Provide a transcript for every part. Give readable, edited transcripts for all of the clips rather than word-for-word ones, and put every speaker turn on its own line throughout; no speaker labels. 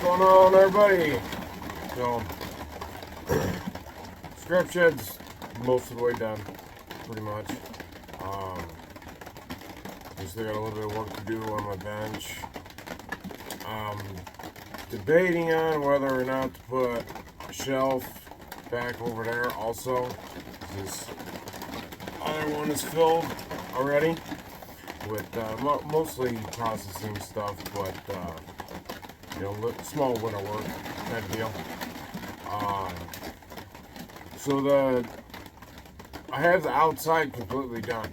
going on, everybody? So, scrap shed's most of the way done, pretty much. Just got a little bit of work to do on my bench. Debating on whether or not to put a shelf back over there also. This other one is filled already with mostly processing stuff, but small winter work type of deal. So I have the outside completely done.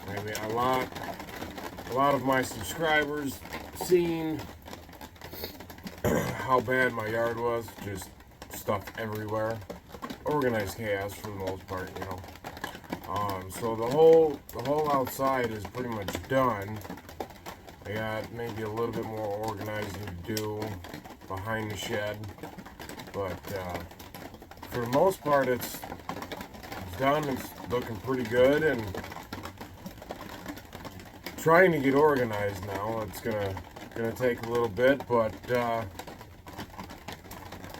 I mean, a lot of my subscribers seen how bad my yard was, just stuff everywhere, organized chaos for the most part, So the whole outside is pretty much done. I got maybe a little bit more organizing to do behind the shed, but for the most part, it's done. It's looking pretty good, and trying to get organized now. It's gonna take a little bit, but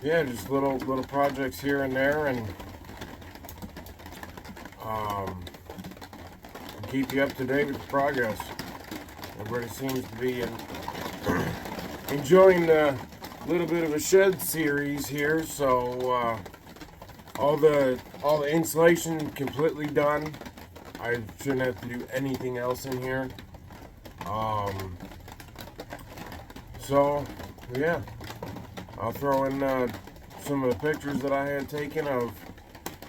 yeah, just little projects here and there, and keep you up to date with the progress. Everybody seems to be enjoying the little bit of a shed series here. So all the insulation completely done. I shouldn't have to do anything else in here. So yeah, I'll throw in some of the pictures that I had taken of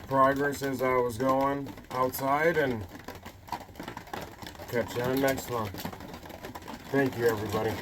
progress as I was going outside, and catch you on the next one. Thank you, everybody.